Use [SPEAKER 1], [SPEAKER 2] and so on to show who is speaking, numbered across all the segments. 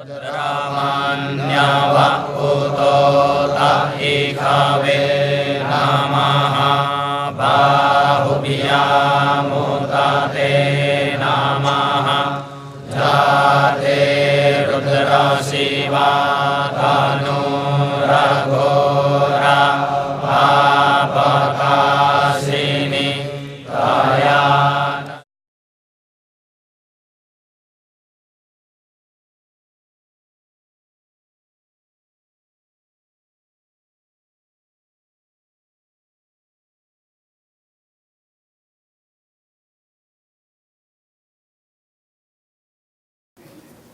[SPEAKER 1] Ramanyavakuto Tahikave Namaha Bahubiyamutate Namaha Jate Rudra Shiva Tanu Ragora Apakashini Kayana.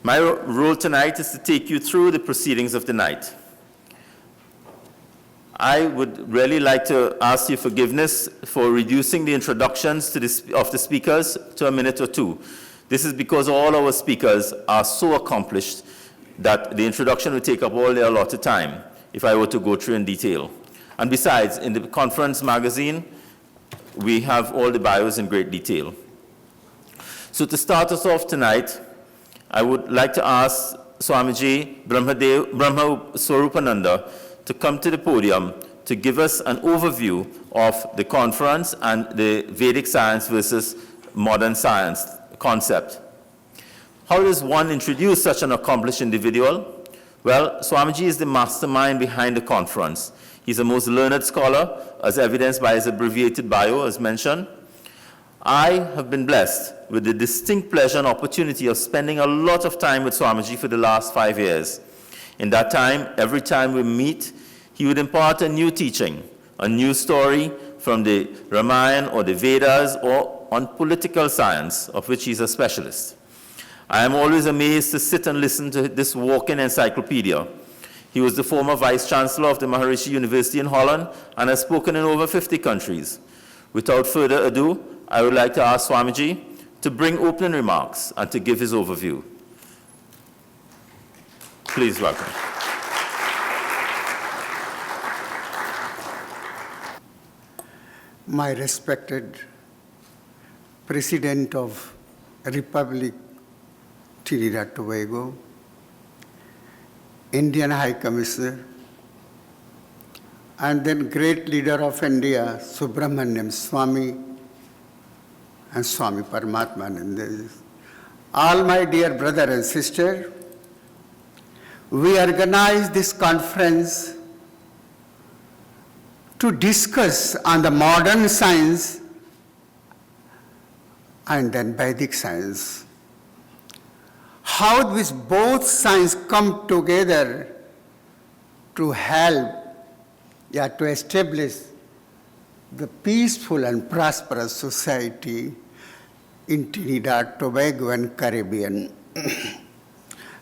[SPEAKER 2] My role tonight is to take you through the proceedings of the night. I would really like to ask your forgiveness for reducing the introductions of the speakers to a minute or two. This is because all our speakers are so accomplished that the introduction would take up all their allotted time if I were to go through in detail. And besides, in the conference magazine, we have all the bios in great detail. So to start us off tonight, I would like to ask Swamiji Brahma Swarupananda to come to the podium to give us an overview of the conference and the Vedic science versus modern science concept. How does one introduce such an accomplished individual? Well, Swamiji is the mastermind behind the conference. He's a most learned scholar, as evidenced by his abbreviated bio, as mentioned. I have been blessed with the distinct pleasure and opportunity of spending a lot of time with Swamiji for the last 5 years. In that time, every time we meet, he would impart a new teaching, a new story from the Ramayana or the Vedas or on political science, of which he's a specialist. I am always amazed to sit and listen to this walking encyclopedia. He was the former Vice Chancellor of the Maharishi University in Holland and has spoken in over 50 countries. Without further ado, I would like to ask Swamiji to bring opening remarks and to give his overview. Please welcome.
[SPEAKER 3] My respected President of Republic Trinidad and Tobago, Indian High Commissioner, and then great leader of India, Subramaniam Swami and Swami Paramatmananda. All my dear brother and sister, we organized this conference to discuss on the modern science and then Vedic science. How these both science come together to help, to establish the peaceful and prosperous society in Trinidad, Tobago, and Caribbean.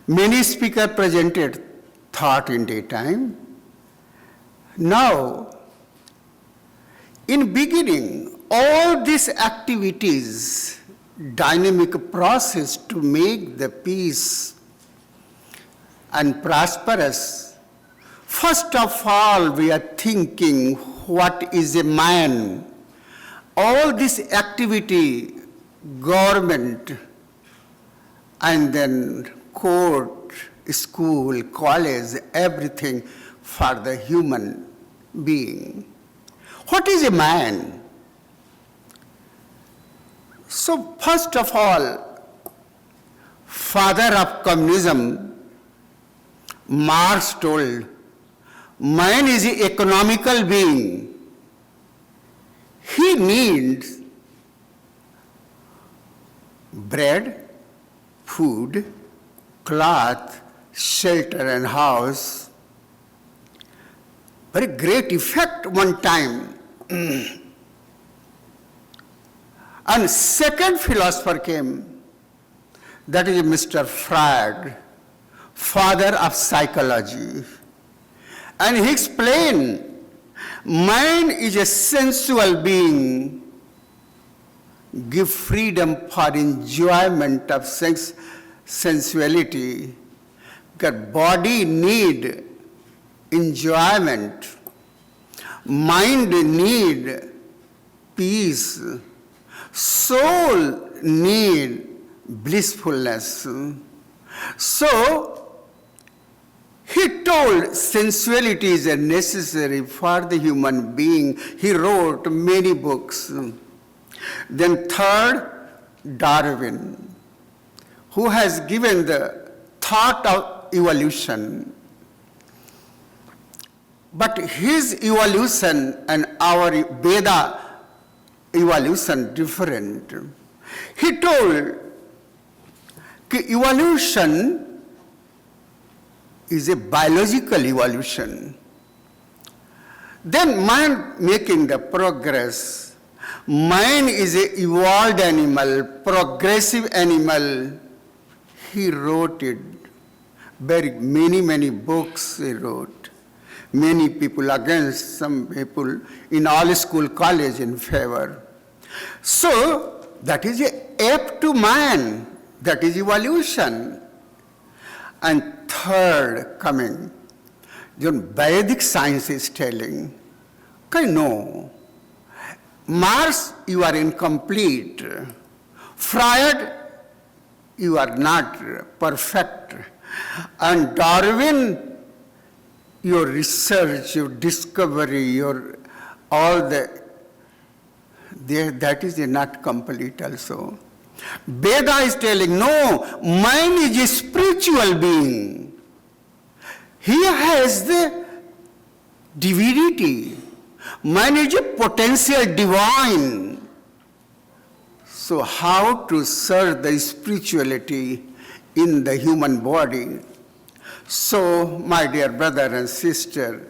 [SPEAKER 3] Many speakers presented thought in daytime. Now, in beginning, all these activities, dynamic process to make the peace and prosperous, first of all, we are thinking, what is a man? All this activity, government, and then court, school, college, everything for the human being. What is a man? So first of all, father of communism, Marx told, man is an economical being. He needs bread, food, cloth, shelter and house. Very great effect one time. And second philosopher came, that is Mr. Freud, father of psychology. And he explained, man is a sensual being, give freedom for enjoyment of sensuality. Because body need enjoyment, mind need peace, soul need blissfulness. So told sensuality is necessary for the human being. He wrote many books. Then third, Darwin, who has given the thought of evolution. But his evolution and our veda evolution different. He told that evolution is a biological evolution. Then man making the progress. Man is an evolved animal, progressive animal. He wrote it. Very many books he wrote. Many people against, some people in all school, college in favor. So that is up to man. That is evolution. And third coming, Vedic science is telling, okay, no, Mars, you are incomplete. Freud, you are not perfect. And Darwin, your research, your discovery, your all that is not complete also. Veda is telling, no, man is a spiritual being. He has the divinity. Man is a potential divine. So how to serve the spirituality in the human body? So, my dear brother and sister,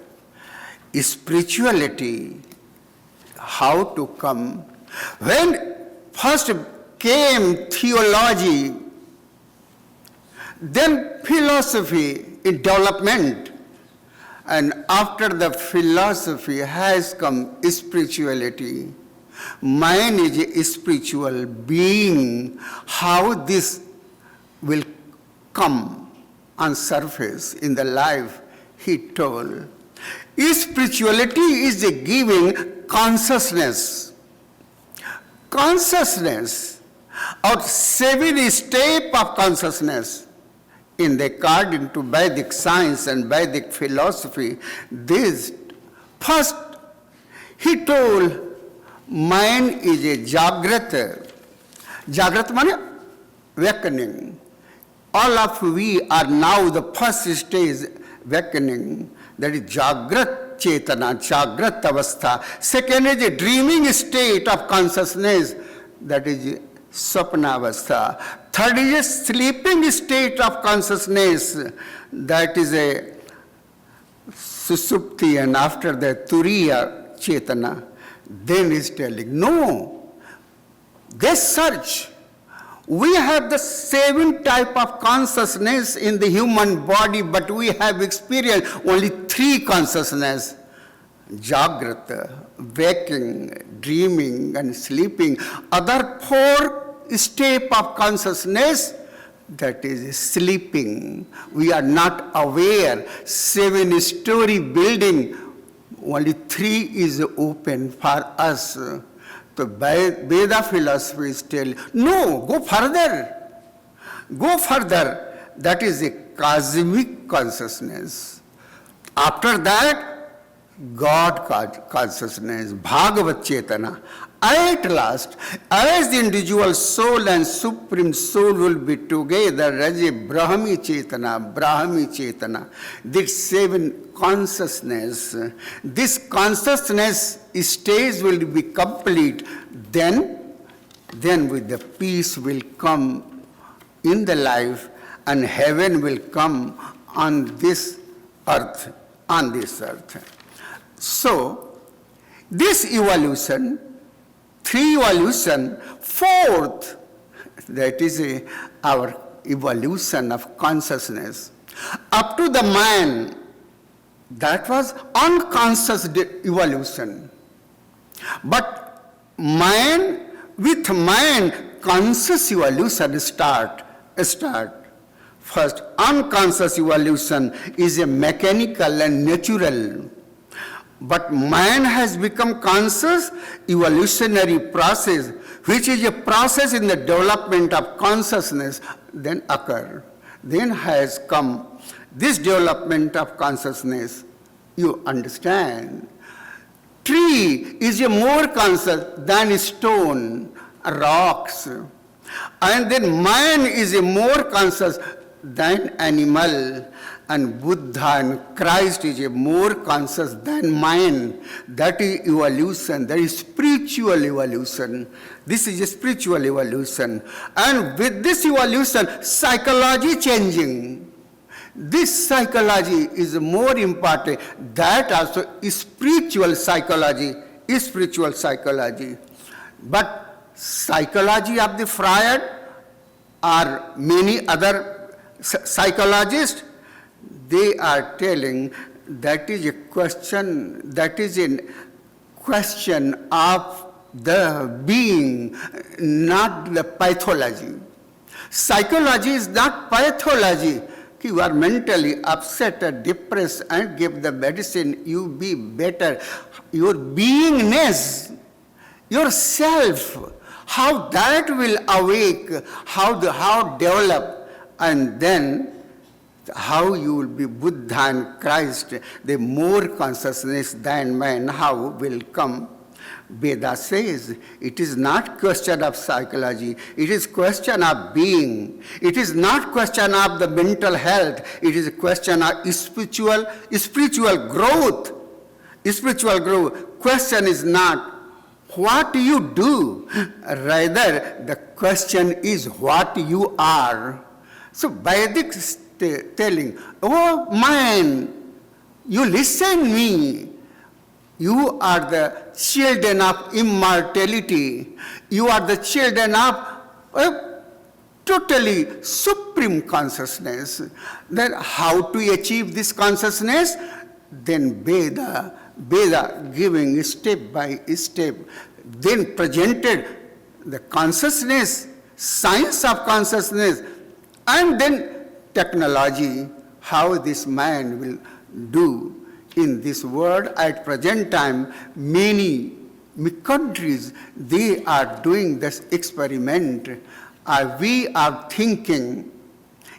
[SPEAKER 3] spirituality, how to come? When first came theology, then philosophy in development, and after the philosophy has come spirituality. Man is a spiritual being. How this will come on surface in the life, he told. Spirituality is a giving consciousness. Consciousness, or 7 steps of consciousness, in the according to Vedic science and Vedic philosophy. This first, he told, man is a jagrati. Jagrati means awakening. All of we are now the first stage awakening, that is Jagrat Chetana, Jagrat Avastha. Second is a dreaming state of consciousness, that is Swapna Avastha. Third is a sleeping state of consciousness, that is a Susupti, and after that Turiya Chetana. Then is telling, no, they search. We have the 7 type of consciousness in the human body, but we have experienced only 3 consciousness. Jagrata, waking, dreaming, and sleeping. Other 4 steps of consciousness, that is sleeping. We are not aware. 7-story building, only 3 is open for us. So Veda philosophy is telling, no, go further. Go further. That is a cosmic consciousness. After that, God consciousness, Bhagavat Chetana. At last, as the individual soul and supreme soul will be together as a Brahmi Chetana, this 7 consciousness, this consciousness stage will be complete, then with the peace will come in the life, and heaven will come on this earth, So, this evolution, 3 evolution, 4th, that is our evolution of consciousness. Up to the man, that was unconscious evolution. But with man, conscious evolution start. First, unconscious evolution is a mechanical and natural. But man has become conscious evolutionary process, which is a process in the development of consciousness, then occur. Then has come this development of consciousness, you understand. Tree is a more conscious than stone, rocks. And then man is a more conscious than animal. And Buddha and Christ is a more conscious than man. That is evolution, that is spiritual evolution. This is a spiritual evolution. And with this evolution, psychology changing. This psychology is more important. That also is spiritual psychology, is spiritual psychology. But psychology of the Freud or many other psychologists, they are telling that is a question, that is a question of the being, not the pathology. Psychology is not pathology. You are mentally upset or depressed and give the medicine, you be better. Your beingness, yourself, how that will awake, how develop, and then how you will be Buddha and Christ, the more consciousness than man, how will come. Veda says it is not question of psychology, it is question of being. It is not question of the mental health, it is a question of spiritual growth. Spiritual growth. Question is not what you do, rather the question is what you are. So Vedic telling, oh man, you listen me. You are the children of immortality. You are the children of totally supreme consciousness. Then how to achieve this consciousness? Then Veda giving step by step, then presented the consciousness, science of consciousness, and then technology, how this man will do. In this world at present time, many countries, they are doing this experiment. We are thinking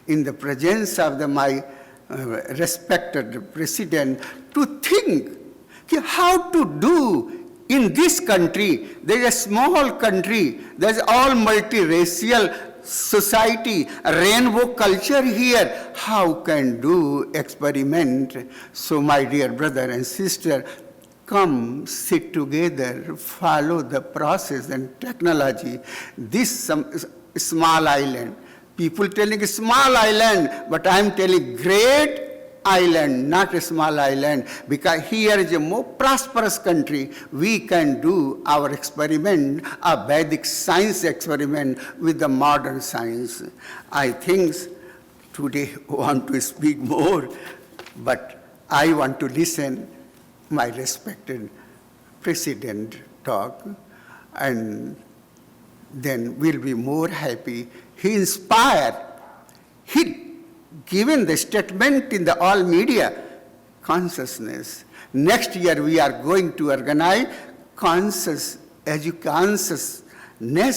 [SPEAKER 3] in the presence of my respected president to think how to do in this country. There is a small country, there is all multiracial society, rainbow culture here. How can do experiment? So my dear brother and sister, come sit together, follow the process and technology. This small island, people telling small island, but I am telling great island, not a small island, because here is a more prosperous country. We can do our experiment, a Vedic science experiment with the modern science. I think today I want to speak more, but I want to listen my respected president talk, and then we'll be more happy. He inspired, he given the statement in the all media, consciousness. Next year we are going to organize consciousness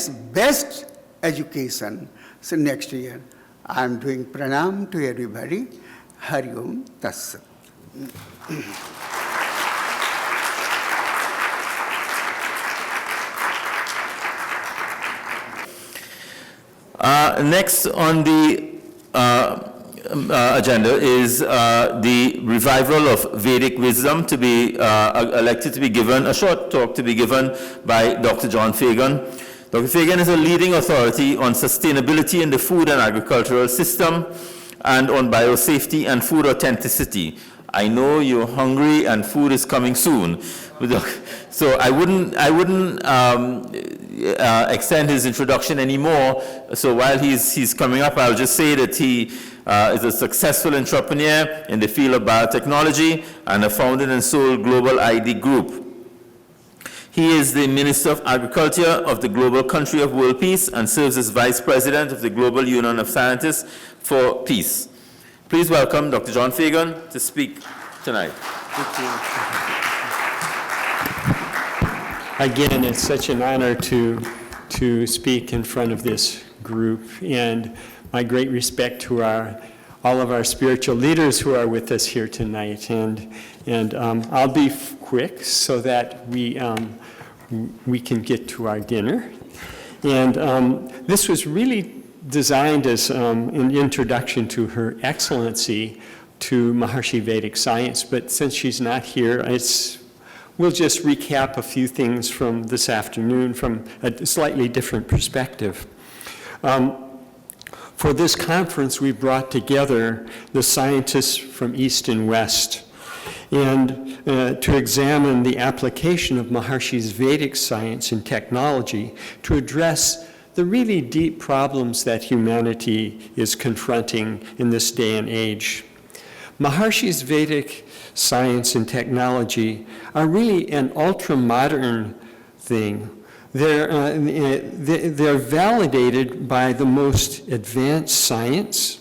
[SPEAKER 3] best education. So next year I am doing pranam to everybody. Hari Om Tat Sat.
[SPEAKER 2] Next on the agenda is the revival of Vedic wisdom to be elected to be given, a short talk to be given by Dr. John Fagan. Dr. Fagan is a leading authority on sustainability in the food and agricultural system and on biosafety and food authenticity. I know you're hungry and food is coming soon. So I wouldn't extend his introduction anymore. So while he's coming up, I'll just say that he is a successful entrepreneur in the field of biotechnology and a founded and sold Global ID Group. He is the Minister of Agriculture of the Global Country of World Peace and serves as Vice President of the Global Union of Scientists for Peace. Please welcome Dr. John Fagan to speak tonight.
[SPEAKER 4] Thank you. Again, it's such an honor to speak in front of this group, and my great respect to all of our spiritual leaders who are with us here tonight. And I'll be quick so that we can get to our dinner. And this was really designed as an introduction to Her Excellency to Maharishi Vedic Science, but since she's not here, we'll just recap a few things from this afternoon from a slightly different perspective. For this conference, we brought together the scientists from East and West, and to examine the application of Maharishi's Vedic science and technology to address the really deep problems that humanity is confronting in this day and age. Maharishi's Vedic science and technology are really an ultra-modern thing. They're validated by the most advanced science,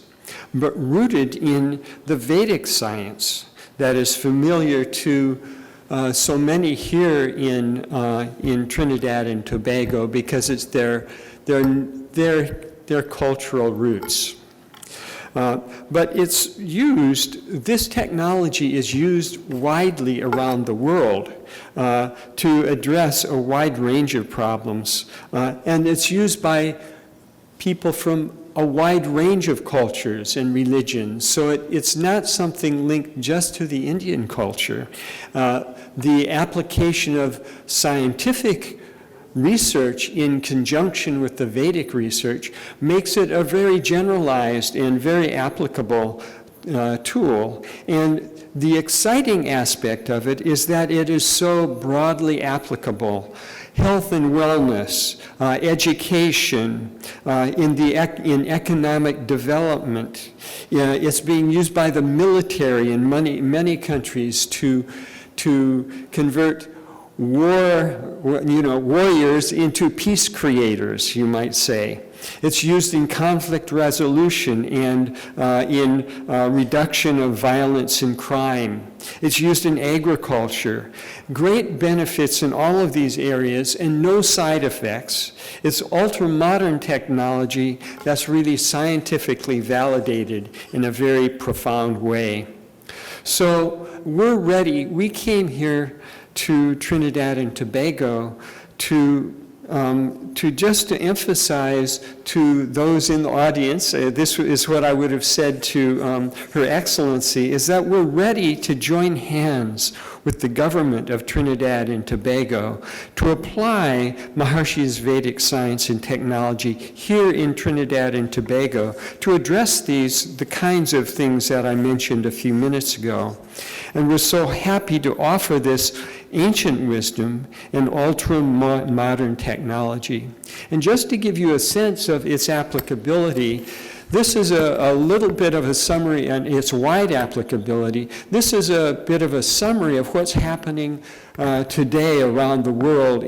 [SPEAKER 4] but rooted in the Vedic science that is familiar to so many here in Trinidad and Tobago because it's their cultural roots. But it's used, this technology is used widely around the world to address a wide range of problems. And it's used by people from a wide range of cultures and religions. So it's not something linked just to the Indian culture. The application of scientific research in conjunction with the Vedic research makes it a very generalized and very applicable tool. And the exciting aspect of it is that it is so broadly applicable. Health and wellness, education, in economic development. It's being used by the military in many countries to convert warriors into peace creators, you might say. It's used in conflict resolution and in reduction of violence and crime. It's used in agriculture. Great benefits in all of these areas and no side effects. It's ultra-modern technology that's really scientifically validated in a very profound way. So we're ready. We came here to Trinidad and Tobago to emphasize to those in the audience, this is what I would have said to Her Excellency, is that we're ready to join hands with the government of Trinidad and Tobago to apply Maharishi's Vedic science and technology here in Trinidad and Tobago to address the kinds of things that I mentioned a few minutes ago. And we're so happy to offer this ancient wisdom and ultra-modern technology. And just to give you a sense of its applicability, this is a little bit of a summary, and its wide applicability. This is a bit of a summary of what's happening today around the world,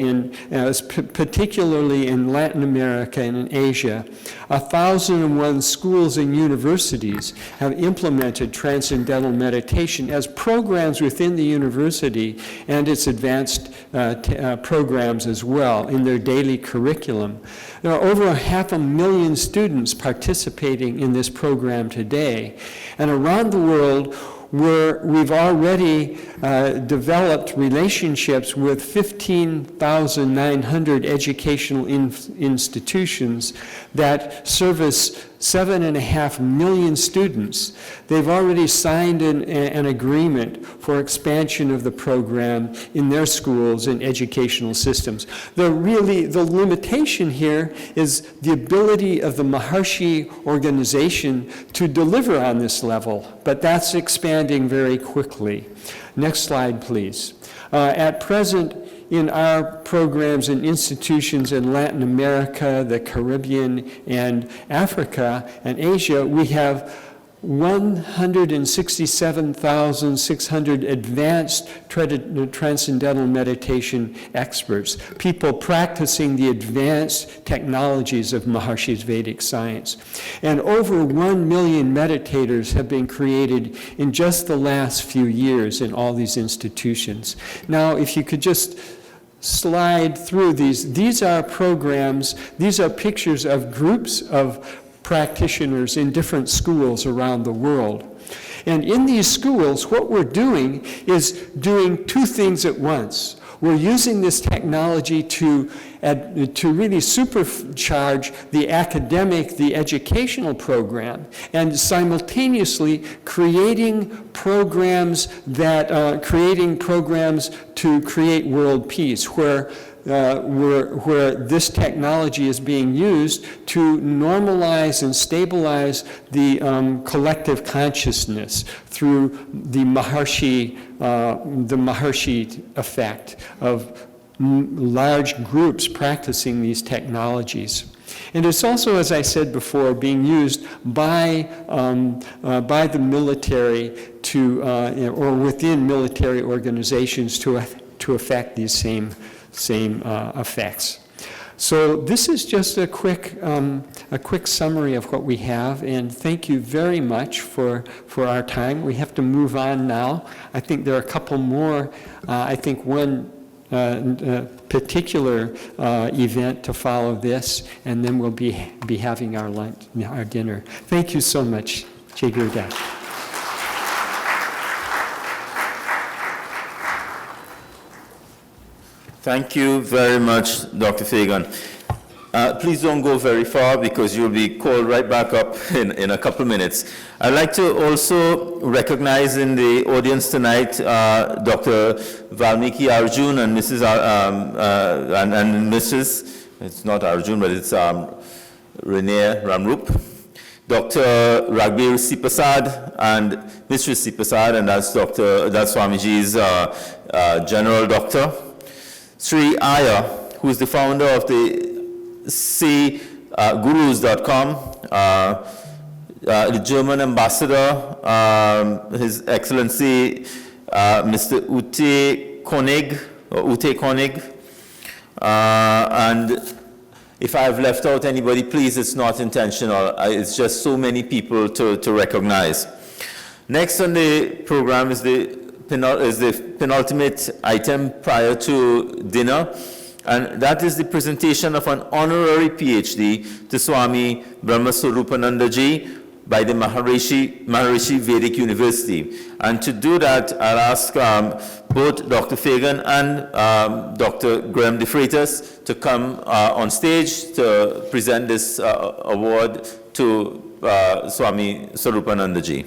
[SPEAKER 4] particularly in Latin America and in Asia. 1,001 schools and universities have implemented transcendental meditation as programs within the university and its advanced programs as well in their daily curriculum. There are over 500,000 students participating in this program today. And around the world, we've already developed relationships with 15,900 educational institutions that service 7.5 million students. They've already signed an agreement for expansion of the program in their schools and educational systems. The limitation here is the ability of the Maharishi organization to deliver on this level, but that's expanding very quickly. Next slide, please. At present, in our programs and institutions in Latin America, the Caribbean, and Africa and Asia, we have 167,600 advanced transcendental meditation experts, people practicing the advanced technologies of Maharishi's Vedic science. And over 1 million meditators have been created in just the last few years in all these institutions. Now, if you could just slide through these are programs, these are pictures of groups of practitioners in different schools around the world. And in these schools, what we're doing is doing two things at once. We're using this technology to really supercharge the academic, the educational program, and simultaneously creating programs to create world peace, where this technology is being used to normalize and stabilize the collective consciousness through the Maharshi effect of large groups practicing these technologies. And it's also, as I said before, being used by the military or within military organizations to affect these same effects. So this is just a quick summary of what we have, and thank you very much for our time. We have to move on now. I think there are a couple more. I think one particular event to follow this, and then we'll be having our dinner. Thank you so much. Jagrati.
[SPEAKER 2] Thank you very much, Dr. Fagan. Please don't go very far because you'll be called right back up in a couple minutes. I'd like to also recognize in the audience tonight Dr. Valmiki Arjun and Mrs. and Mrs. It's not Arjun, but it's Renee Ramrup. Dr. Ragbir Sipasad and Mrs. Sipasad, and that's Swamiji's general doctor. Sri Aya, who is the founder of the cgurus.com, the German ambassador, His Excellency Mr. Ute Konig, and if I've left out anybody, please, it's not intentional. It's just so many people to recognize. Next on the program is the penultimate item prior to dinner, and that is the presentation of an honorary PhD to Swami Brahmaswarupananda Ji by the Maharishi Vedic University. And to do that, I'll ask both Dr. Fagan and Dr. Graham de Freitas to come on stage to present this award to Swami Swarupananda Ji.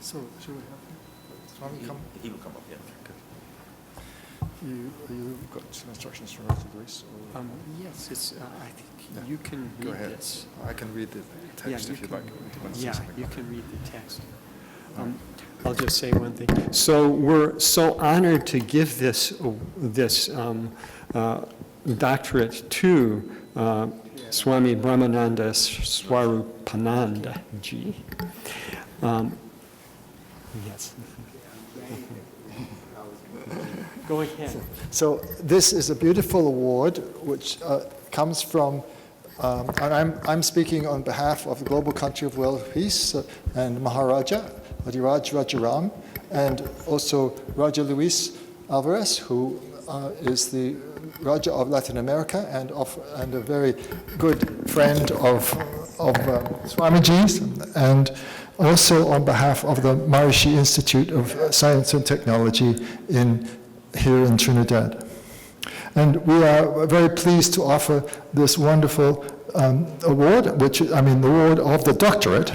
[SPEAKER 5] So, should we have Swami come?
[SPEAKER 2] He will come up, yeah.
[SPEAKER 5] You've got some instructions from Dr. Luis?
[SPEAKER 4] Yes, I think you can read
[SPEAKER 5] Go ahead.
[SPEAKER 4] this.
[SPEAKER 5] I can read the text if you'd like.
[SPEAKER 4] You can read the text. I'll just say one thing. So we're so honored to give this doctorate to Swami Brahmananda Swarupananda Ji. Yes. Go ahead.
[SPEAKER 5] So this is a beautiful award which comes from, and I'm speaking on behalf of the Global Country of World Peace and Maharaja, Adhiraj Rajaram, and also Raja Luis Alvarez, who is the Raja of Latin America and a very good friend of Swamiji's, and also on behalf of the Maharishi Institute of Science and Technology here in Trinidad. And we are very pleased to offer this wonderful award, the award of the doctorate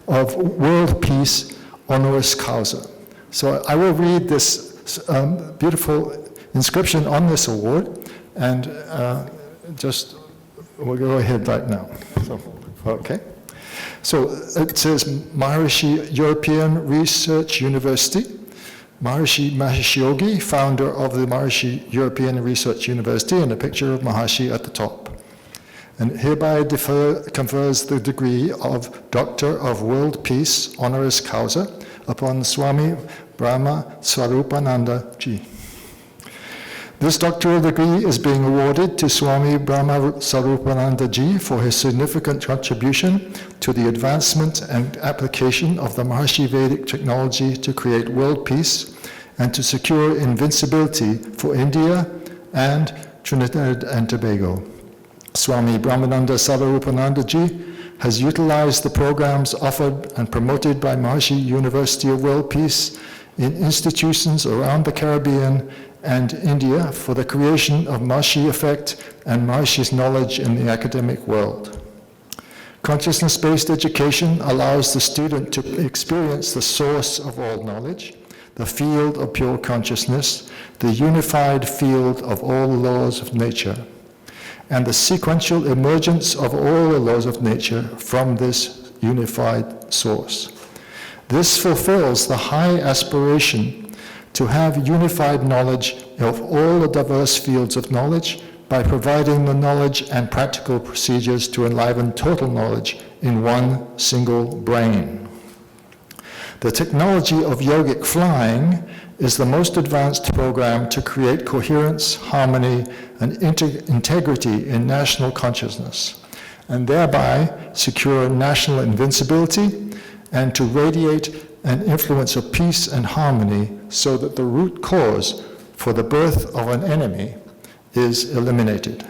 [SPEAKER 5] of World Peace honoris causa. So I will read this beautiful inscription on this award, and we'll go ahead right now. Okay. So it says Maharishi European Research University, Maharishi Mahesh Yogi, founder of the Maharishi European Research University, and a picture of Maharishi at the top. And hereby confers the degree of Doctor of World Peace honoris causa upon Swami Brahma Swarupananda Ji. This doctoral degree is being awarded to Swami Brahma Sarupananda Ji for his significant contribution to the advancement and application of the Maharshi Vedic technology to create world peace and to secure invincibility for India and Trinidad and Tobago. Swami Brahmananda Sarupananda Ji has utilized the programs offered and promoted by Maharshi University of World Peace in institutions around the Caribbean and India for the creation of Maharshi effect and Maharshi's knowledge in the academic world. Consciousness-based education allows the student to experience the source of all knowledge, the field of pure consciousness, the unified field of all laws of nature, and the sequential emergence of all the laws of nature from this unified source. This fulfills the high aspiration to have unified knowledge of all the diverse fields of knowledge by providing the knowledge and practical procedures to enliven total knowledge in one single brain. The technology of yogic flying is the most advanced program to create coherence, harmony, and integrity in national consciousness, and thereby secure national invincibility and to radiate an influence of peace and harmony so that the root cause for the birth of an enemy is eliminated.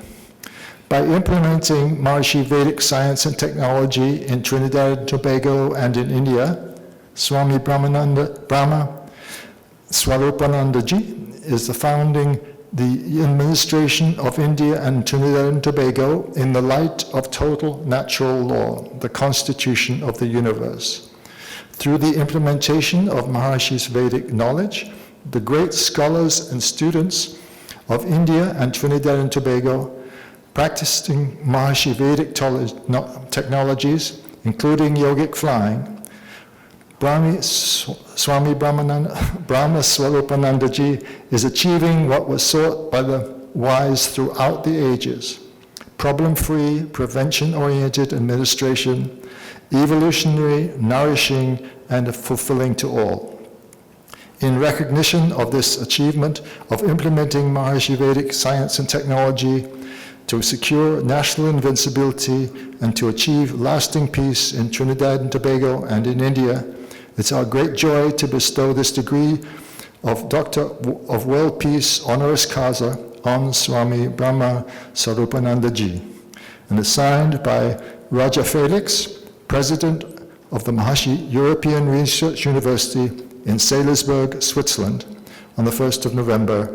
[SPEAKER 5] By implementing Maharshi Vedic science and technology in Trinidad and Tobago and in India, Swami Brahma Swarupananda Ji is founding the administration of India and Trinidad and Tobago in the light of total natural law, the constitution of the universe. Through the implementation of Maharshi's Vedic knowledge, the great scholars and students of India and Trinidad and Tobago, practicing Maharshi Vedic technologies, including yogic flying, Swami Brahma Swarupananda Ji is achieving what was sought by the wise throughout the ages: problem-free, prevention-oriented administration, evolutionary, nourishing, and fulfilling to all. In recognition of this achievement of implementing Maharshi Vedic science and technology to secure national invincibility and to achieve lasting peace in Trinidad and Tobago and in India, it's our great joy to bestow this degree of Doctor of World Peace honoris causa on Swami Brahma Sarupananda Ji, and is signed by Raja Felix, President of the Maharshi European Research University in Salisbury, Switzerland, on the 1st of November,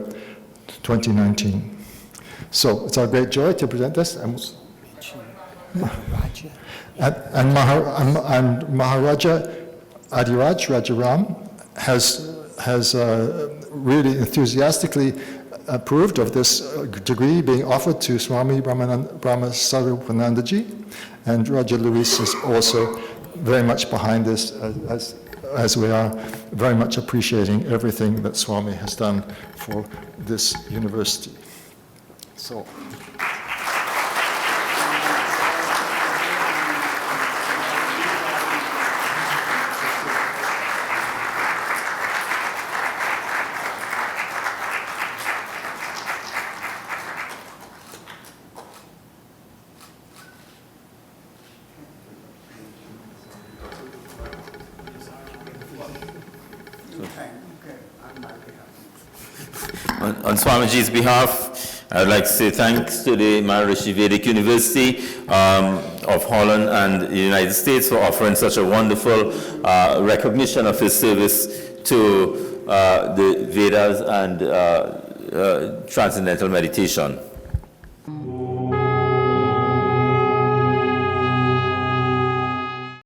[SPEAKER 5] 2019. So it's our great joy to present this. And Maharaja Adiraj Rajaram has really enthusiastically approved of this degree being offered to Swami Brahma Sarupananda Ji, and Raja Luis is also very much behind this, as we are very much appreciating everything that Swami has done for this university. So.
[SPEAKER 2] On Swamiji's behalf, I would like to say thanks to the Maharishi Vedic University of Holland and the United States for offering such a wonderful recognition of his service to the Vedas and transcendental meditation.